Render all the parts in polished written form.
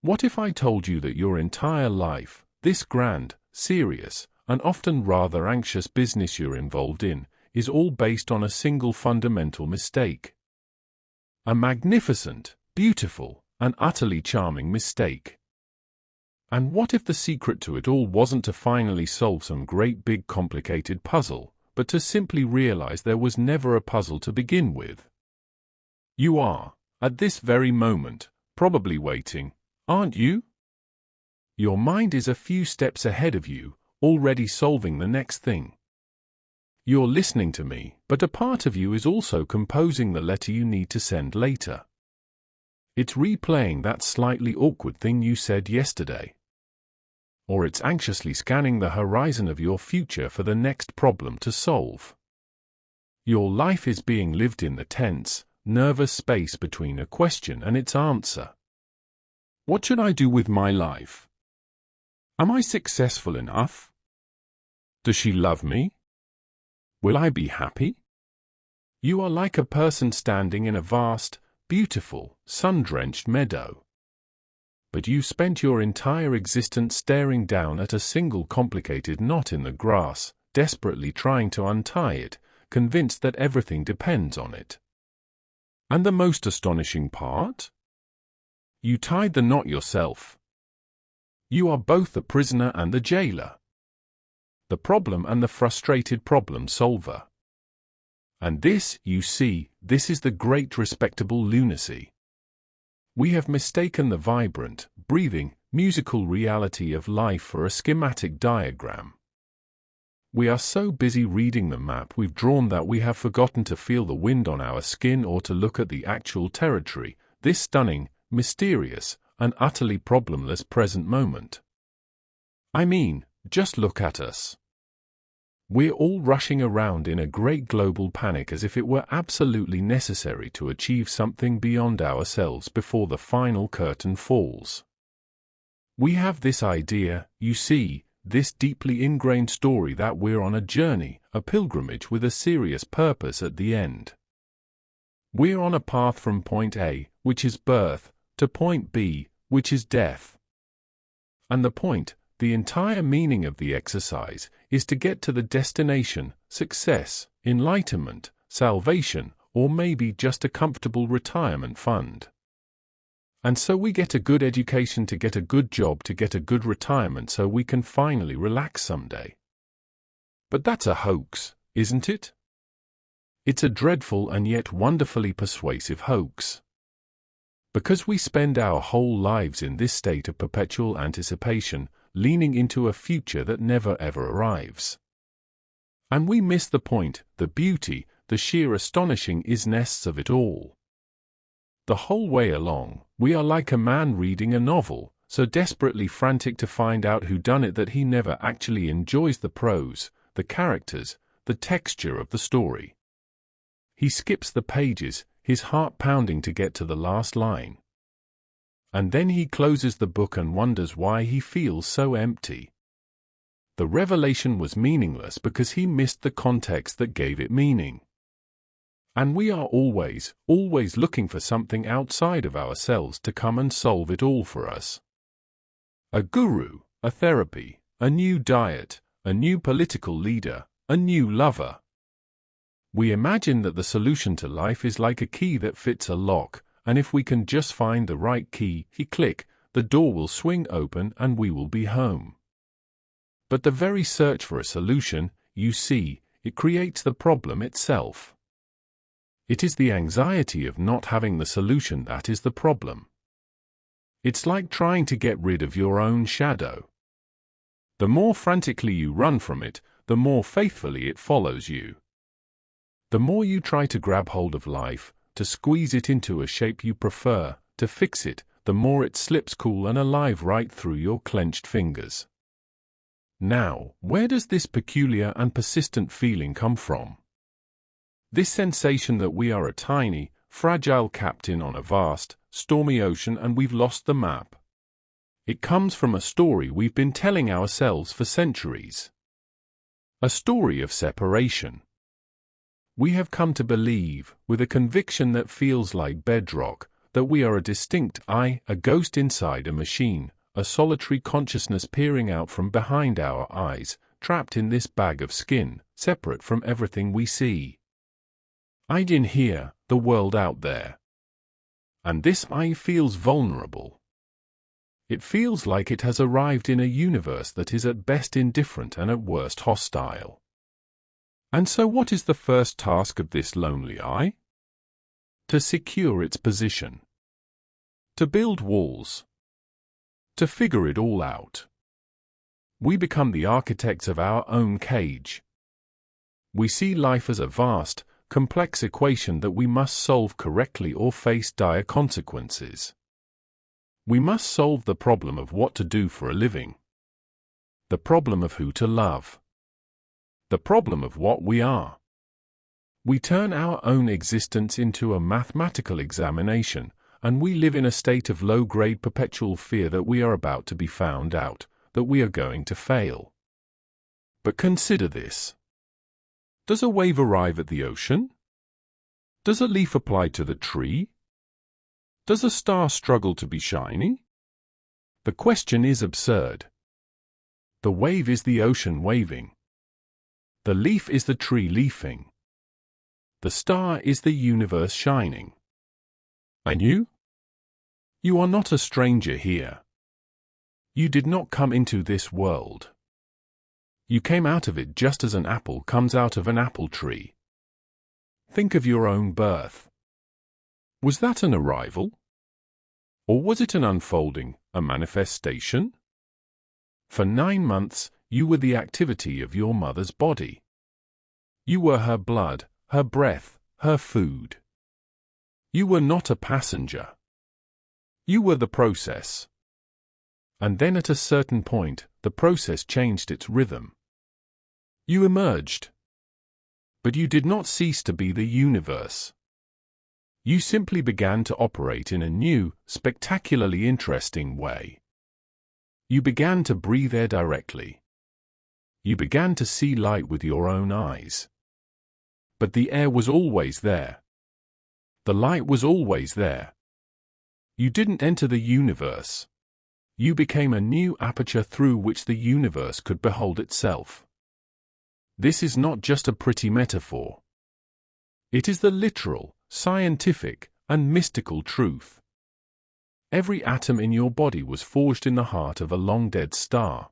What if I told you that your entire life, this grand, serious, and often rather anxious business you're involved in, is all based on a single fundamental mistake? A magnificent, beautiful, and utterly charming mistake. And what if the secret to it all wasn't to finally solve some great big complicated puzzle, but to simply realize there was never a puzzle to begin with? You are, at this very moment, probably waiting, aren't you? Your mind is a few steps ahead of you, already solving the next thing. You're listening to me, but a part of you is also composing the letter you need to send later. It's replaying that slightly awkward thing you said yesterday. Or it's anxiously scanning the horizon of your future for the next problem to solve. Your life is being lived in the tense, nervous space between a question and its answer. What should I do with my life? Am I successful enough? Does she love me? Will I be happy? You are like a person standing in a vast, beautiful, sun-drenched meadow. But you spent your entire existence staring down at a single complicated knot in the grass, desperately trying to untie it, convinced that everything depends on it. And the most astonishing part? You tied the knot yourself. You are both the prisoner and the jailer. The problem and the frustrated problem solver. And this, you see, this is the great respectable lunacy. We have mistaken the vibrant, breathing, musical reality of life for a schematic diagram. We are so busy reading the map we've drawn that we have forgotten to feel the wind on our skin or to look at the actual territory, this stunning, mysterious, and utterly problemless present moment. I mean, just look at us. We're all rushing around in a great global panic as if it were absolutely necessary to achieve something beyond ourselves before the final curtain falls. We have this idea, you see, this deeply ingrained story that we're on a journey, a pilgrimage with a serious purpose at the end. We're on a path from point A, which is birth, to point B, which is death. And the point, the entire meaning of the exercise, is to get to the destination, success, enlightenment, salvation, or maybe just a comfortable retirement fund. And so we get a good education to get a good job to get a good retirement so we can finally relax someday. But that's a hoax, isn't it? It's a dreadful and yet wonderfully persuasive hoax. Because we spend our whole lives in this state of perpetual anticipation, leaning into a future that never ever arrives. And we miss the point, the beauty, the sheer astonishing isness of it all. The whole way along, we are like a man reading a novel, so desperately frantic to find out who done it that he never actually enjoys the prose, the characters, the texture of the story. He skips the pages, his heart pounding to get to the last line. And then he closes the book and wonders why he feels so empty. The revelation was meaningless because he missed the context that gave it meaning. And we are always looking for something outside of ourselves to come and solve it all for us. A guru, a therapy, a new diet, a new political leader, a new lover. We imagine that the solution to life is like a key that fits a lock, and if we can just find the right key, click, the door will swing open and we will be home. But the very search for a solution, you see, it creates the problem itself. It is the anxiety of not having the solution that is the problem. It's like trying to get rid of your own shadow. The more frantically you run from it, the more faithfully it follows you. The more you try to grab hold of life, to squeeze it into a shape you prefer, to fix it, the more it slips cool and alive right through your clenched fingers. Now, where does this peculiar and persistent feeling come from? This sensation that we are a tiny, fragile captain on a vast, stormy ocean and we've lost the map. It comes from a story we've been telling ourselves for centuries. A story of separation. We have come to believe, with a conviction that feels like bedrock, that we are a distinct I, a ghost inside a machine, a solitary consciousness peering out from behind our eyes, trapped in this bag of skin, separate from everything we see. I in here, the world out there. And this I feels vulnerable. It feels like it has arrived in a universe that is at best indifferent and at worst hostile. And so what is the first task of this lonely I? To secure its position. To build walls. To figure it all out. We become the architects of our own cage. We see life as a vast, complex equation that we must solve correctly or face dire consequences. We must solve the problem of what to do for a living. The problem of who to love. The problem of what we are. We turn our own existence into a mathematical examination, and we live in a state of low-grade perpetual fear that we are about to be found out, that we are going to fail. But consider this. Does a wave arrive at the ocean? Does a leaf apply to the tree? Does a star struggle to be shiny? The question is absurd. The wave is the ocean waving. The leaf is the tree leafing. The star is the universe shining. And you? You are not a stranger here. You did not come into this world. You came out of it just as an apple comes out of an apple tree. Think of your own birth. Was that an arrival? Or was it an unfolding, a manifestation? For 9 months, you were the activity of your mother's body. You were her blood, her breath, her food. You were not a passenger. You were the process. And then at a certain point, the process changed its rhythm. You emerged. But you did not cease to be the universe. You simply began to operate in a new, spectacularly interesting way. You began to breathe air directly. You began to see light with your own eyes. But the air was always there. The light was always there. You didn't enter the universe. You became a new aperture through which the universe could behold itself. This is not just a pretty metaphor. It is the literal, scientific, and mystical truth. Every atom in your body was forged in the heart of a long-dead star.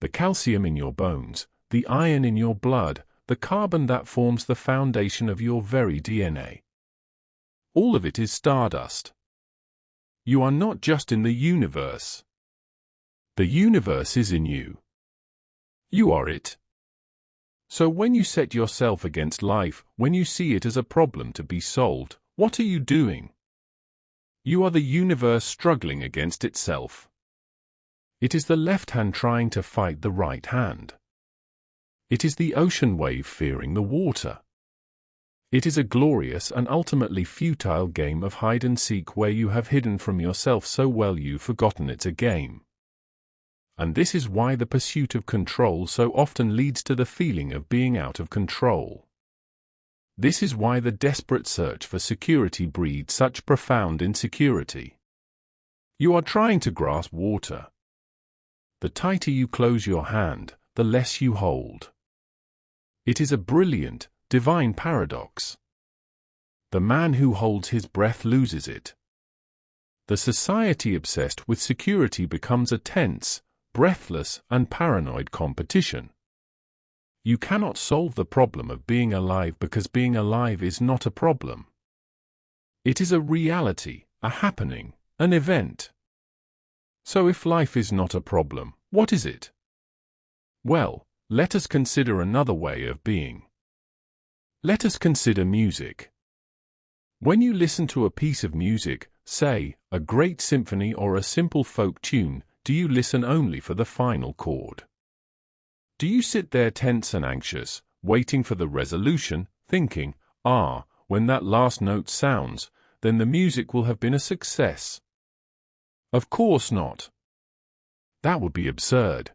The calcium in your bones, the iron in your blood, the carbon that forms the foundation of your very DNA. All of it is stardust. You are not just in the universe. The universe is in you. You are it. So when you set yourself against life, when you see it as a problem to be solved, what are you doing? You are the universe struggling against itself. It is the left hand trying to fight the right hand. It is the ocean wave fearing the water. It is a glorious and ultimately futile game of hide-and-seek where you have hidden from yourself so well you've forgotten it's a game. And this is why the pursuit of control so often leads to the feeling of being out of control. This is why the desperate search for security breeds such profound insecurity. You are trying to grasp water. The tighter you close your hand, the less you hold. It is a brilliant, divine paradox. The man who holds his breath loses it. The society obsessed with security becomes a tense, breathless, and paranoid competition. You cannot solve the problem of being alive because being alive is not a problem. It is a reality, a happening, an event. So if life is not a problem, what is it? Well, let us consider another way of being. Let us consider music. When you listen to a piece of music, say, a great symphony or a simple folk tune, do you listen only for the final chord? Do you sit there tense and anxious, waiting for the resolution, thinking, when that last note sounds, then the music will have been a success? Of course not. That would be absurd.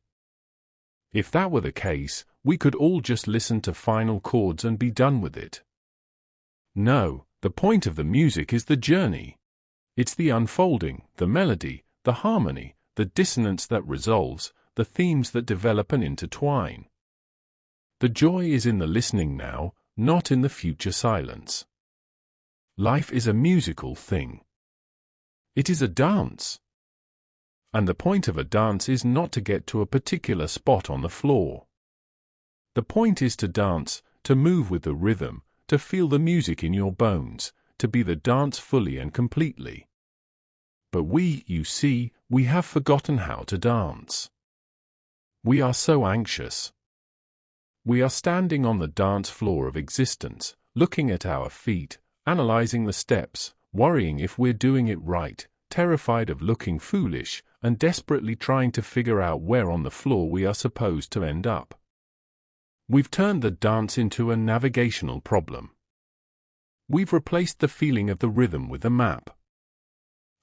If that were the case, we could all just listen to final chords and be done with it. No, the point of the music is the journey. It's the unfolding, the melody, the harmony, the dissonance that resolves, the themes that develop and intertwine. The joy is in the listening now, not in the future silence. Life is a musical thing. It is a dance. And the point of a dance is not to get to a particular spot on the floor. The point is to dance, to move with the rhythm, to feel the music in your bones, to be the dance fully and completely. But we, you see, we have forgotten how to dance. We are so anxious. We are standing on the dance floor of existence, looking at our feet, analyzing the steps, worrying if we're doing it right, terrified of looking foolish, and desperately trying to figure out where on the floor we are supposed to end up. We've turned the dance into a navigational problem. We've replaced the feeling of the rhythm with a map.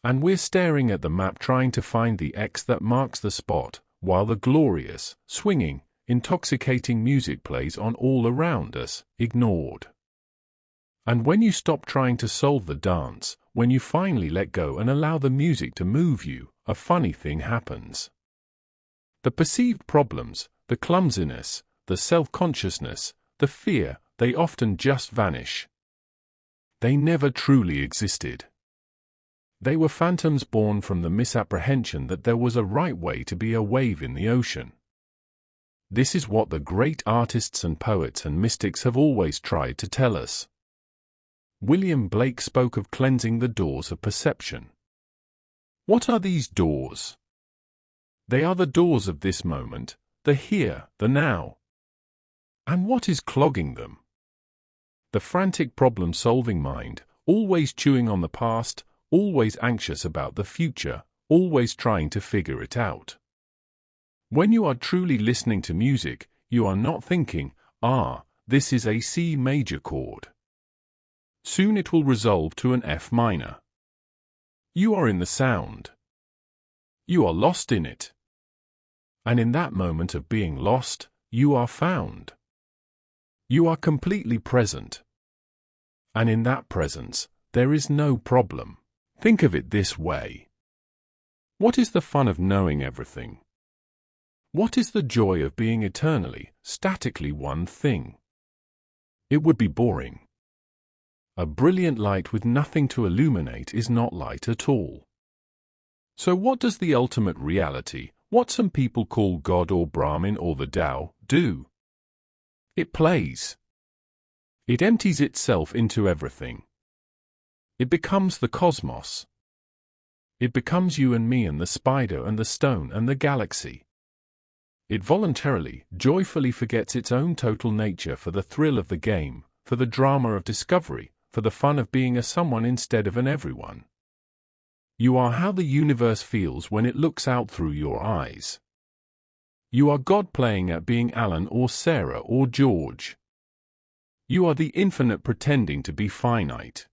And we're staring at the map trying to find the X that marks the spot, while the glorious, swinging, intoxicating music plays on all around us, ignored. And when you stop trying to solve the dance, when you finally let go and allow the music to move you, a funny thing happens. The perceived problems, the clumsiness, the self-consciousness, the fear, they often just vanish. They never truly existed. They were phantoms born from the misapprehension that there was a right way to be a wave in the ocean. This is what the great artists and poets and mystics have always tried to tell us. William Blake spoke of cleansing the doors of perception. What are these doors? They are the doors of this moment, the here, the now. And what is clogging them? The frantic problem-solving mind, always chewing on the past, always anxious about the future, always trying to figure it out. When you are truly listening to music, you are not thinking, this is a C major chord. Soon it will resolve to an F minor. You are in the sound. You are lost in it. And in that moment of being lost, you are found. You are completely present. And in that presence, there is no problem. Think of it this way. What is the fun of knowing everything? What is the joy of being eternally, statically one thing? It would be boring. A brilliant light with nothing to illuminate is not light at all. So what does the ultimate reality, what some people call God or Brahmin or the Tao, do? It plays. It empties itself into everything. It becomes the cosmos. It becomes you and me and the spider and the stone and the galaxy. It voluntarily, joyfully forgets its own total nature for the thrill of the game, for the drama of discovery, for the fun of being a someone instead of an everyone. You are how the universe feels when it looks out through your eyes. You are God playing at being Alan or Sarah or George. You are the infinite pretending to be finite.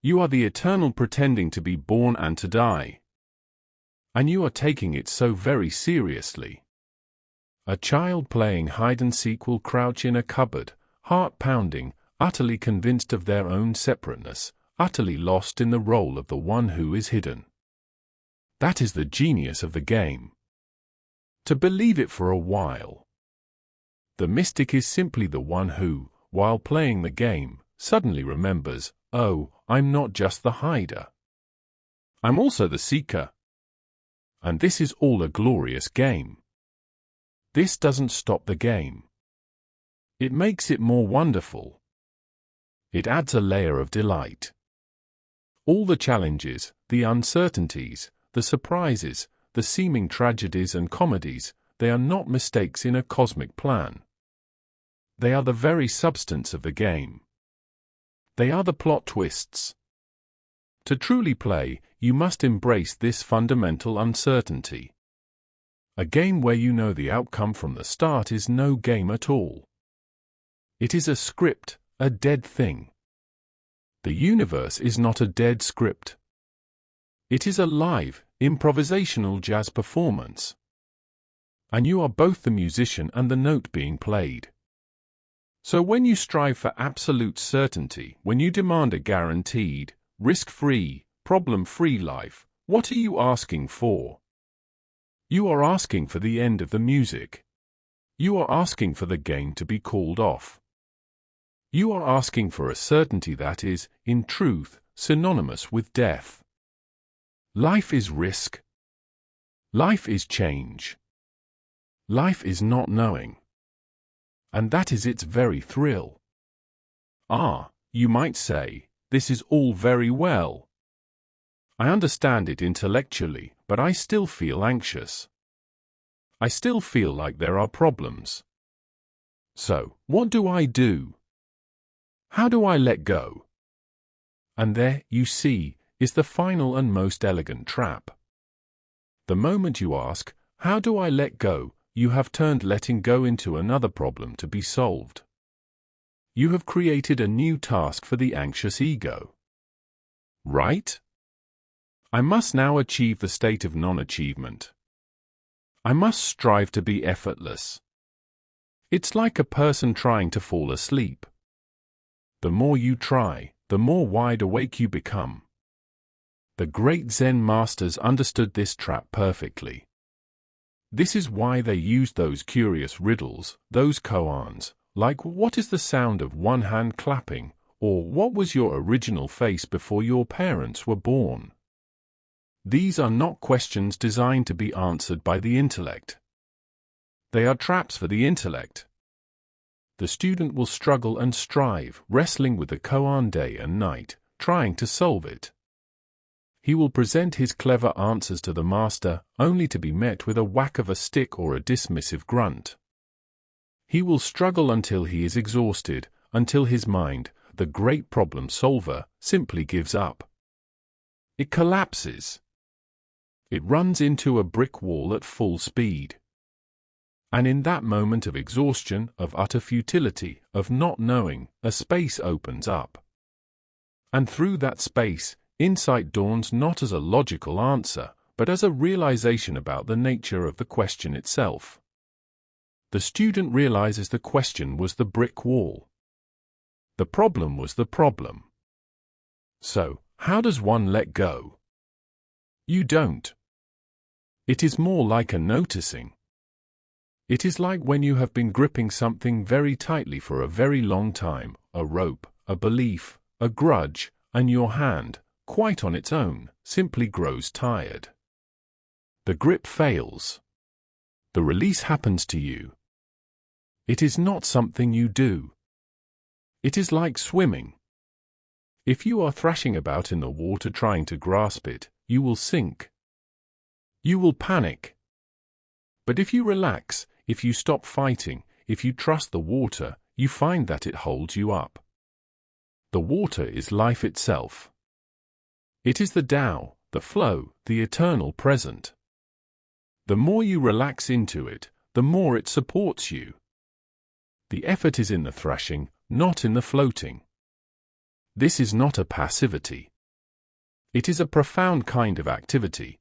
You are the eternal pretending to be born and to die. And you are taking it so very seriously. A child playing hide-and-seek will crouch in a cupboard, heart-pounding, utterly convinced of their own separateness, utterly lost in the role of the one who is hidden. That is the genius of the game. To believe it for a while. The mystic is simply the one who, while playing the game, suddenly remembers, I'm not just the hider. I'm also the seeker. And this is all a glorious game. This doesn't stop the game. It makes it more wonderful. It adds a layer of delight. All the challenges, the uncertainties, the surprises, the seeming tragedies and comedies, they are not mistakes in a cosmic plan. They are the very substance of the game. They are the plot twists. To truly play, you must embrace this fundamental uncertainty. A game where you know the outcome from the start is no game at all. It is a script, a dead thing. The universe is not a dead script. It is a live, improvisational jazz performance. And you are both the musician and the note being played. So when you strive for absolute certainty, when you demand a guaranteed, risk-free, problem-free life, what are you asking for? You are asking for the end of the music. You are asking for the game to be called off. You are asking for a certainty that is, in truth, synonymous with death. Life is risk. Life is change. Life is not knowing. And that is its very thrill. Ah, you might say, this is all very well. I understand it intellectually, but I still feel anxious. I still feel like there are problems. So, what do I do? How do I let go? And there, you see, is the final and most elegant trap. The moment you ask, how do I let go, you have turned letting go into another problem to be solved. You have created a new task for the anxious ego. Right? I must now achieve the state of non-achievement. I must strive to be effortless. It's like a person trying to fall asleep. The more you try, the more wide awake you become. The great Zen masters understood this trap perfectly. This is why they used those curious riddles, those koans, like what is the sound of one hand clapping, or what was your original face before your parents were born? These are not questions designed to be answered by the intellect. They are traps for the intellect. The student will struggle and strive, wrestling with the koan day and night, trying to solve it. He will present his clever answers to the master, only to be met with a whack of a stick or a dismissive grunt. He will struggle until he is exhausted, until his mind, the great problem solver, simply gives up. It collapses. It runs into a brick wall at full speed. And in that moment of exhaustion, of utter futility, of not knowing, a space opens up. And through that space, insight dawns not as a logical answer, but as a realization about the nature of the question itself. The student realizes the question was the brick wall. The problem was the problem. So, how does one let go? You don't. It is more like a noticing. It is like when you have been gripping something very tightly for a very long time, a rope, a belief, a grudge, and your hand, quite on its own, simply grows tired. The grip fails. The release happens to you. It is not something you do. It is like swimming. If you are thrashing about in the water trying to grasp it, you will sink. You will panic. But if you relax, if you stop fighting, if you trust the water, you find that it holds you up. The water is life itself. It is the Tao, the flow, the eternal present. The more you relax into it, the more it supports you. The effort is in the thrashing, not in the floating. This is not a passivity. It is a profound kind of activity.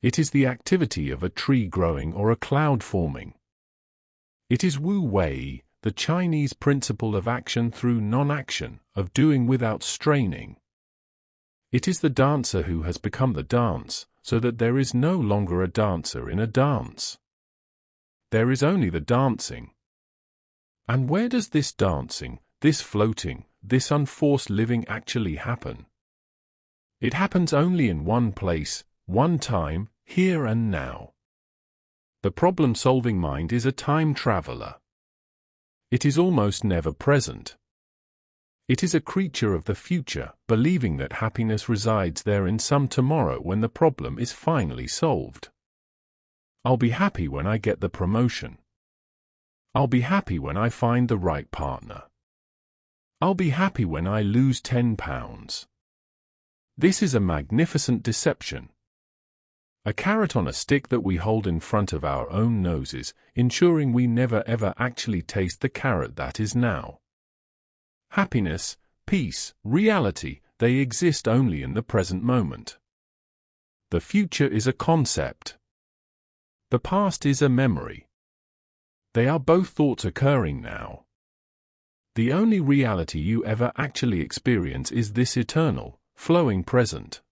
It is the activity of a tree growing or a cloud forming. It is Wu Wei, the Chinese principle of action through non-action, of doing without straining. It is the dancer who has become the dance, so that there is no longer a dancer in a dance. There is only the dancing. And where does this dancing, this floating, this unforced living actually happen? It happens only in one place, one time, here and now. The problem-solving mind is a time traveler. It is almost never present. It is a creature of the future, believing that happiness resides there in some tomorrow when the problem is finally solved. I'll be happy when I get the promotion. I'll be happy when I find the right partner. I'll be happy when I lose 10 pounds. This is a magnificent deception. A carrot on a stick that we hold in front of our own noses, ensuring we never ever actually taste the carrot that is now. Happiness, peace, reality, they exist only in the present moment. The future is a concept. The past is a memory. They are both thoughts occurring now. The only reality you ever actually experience is this eternal, flowing present.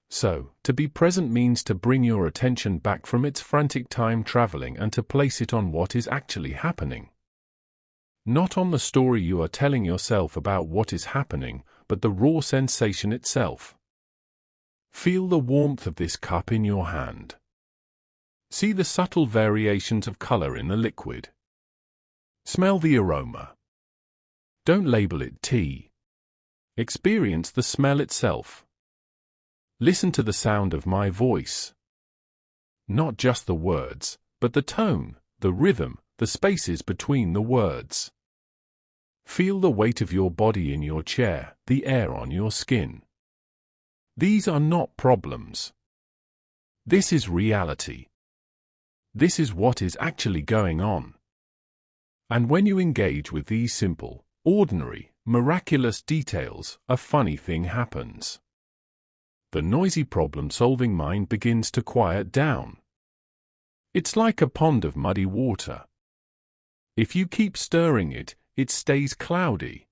So, to be present means to bring your attention back from its frantic time traveling and to place it on what is actually happening. Not on the story you are telling yourself about what is happening, but the raw sensation itself. Feel the warmth of this cup in your hand. See the subtle variations of color in the liquid. Smell the aroma. Don't label it tea. Experience the smell itself. Listen to the sound of my voice. Not just the words, but the tone, the rhythm, the spaces between the words. Feel the weight of your body in your chair, the air on your skin. These are not problems. This is reality. This is what is actually going on. And when you engage with these simple, ordinary, miraculous details, a funny thing happens. The noisy problem-solving mind begins to quiet down. It's like a pond of muddy water. If you keep stirring it, it stays cloudy.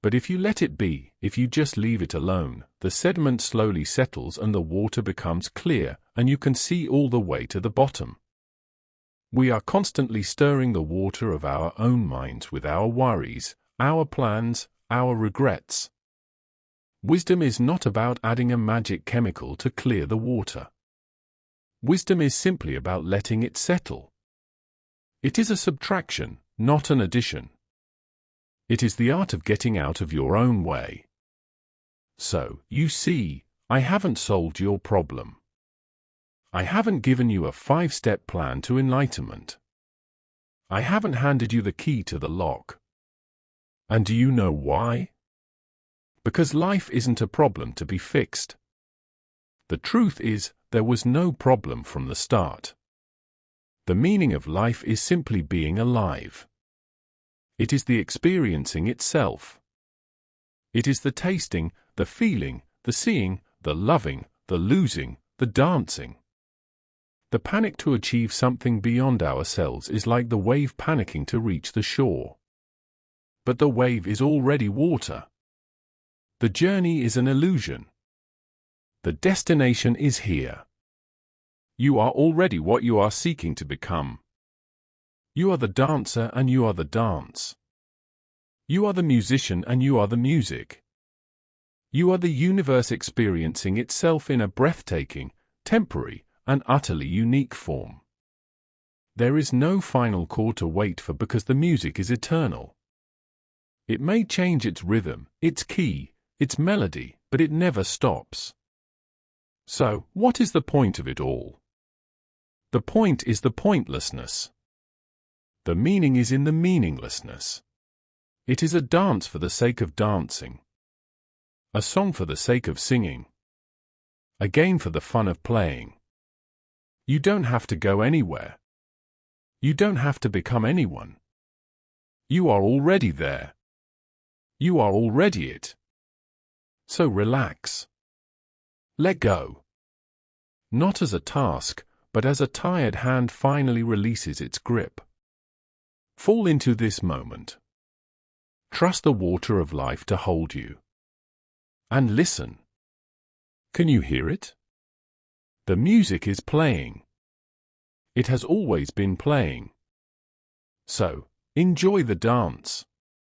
But if you let it be, if you just leave it alone, the sediment slowly settles and the water becomes clear, and you can see all the way to the bottom. We are constantly stirring the water of our own minds with our worries, our plans, our regrets. Wisdom is not about adding a magic chemical to clear the water. Wisdom is simply about letting it settle. It is a subtraction, not an addition. It is the art of getting out of your own way. So, you see, I haven't solved your problem. I haven't given you a 5-step plan to enlightenment. I haven't handed you the key to the lock. And do you know why? Because life isn't a problem to be fixed. The truth is, there was no problem from the start. The meaning of life is simply being alive. It is the experiencing itself. It is the tasting, the feeling, the seeing, the loving, the losing, the dancing. The panic to achieve something beyond ourselves is like the wave panicking to reach the shore. But the wave is already water. The journey is an illusion. The destination is here. You are already what you are seeking to become. You are the dancer and you are the dance. You are the musician and you are the music. You are the universe experiencing itself in a breathtaking, temporary, and utterly unique form. There is no final chord to wait for because the music is eternal. It may change its rhythm, its key, its melody, but it never stops. So, what is the point of it all? The point is the pointlessness. The meaning is in the meaninglessness. It is a dance for the sake of dancing. A song for the sake of singing. A game for the fun of playing. You don't have to go anywhere. You don't have to become anyone. You are already there. You are already it. So relax. Let go. Not as a task, but as a tired hand finally releases its grip. Fall into this moment. Trust the water of life to hold you. And listen. Can you hear it? The music is playing. It has always been playing. So, enjoy the dance.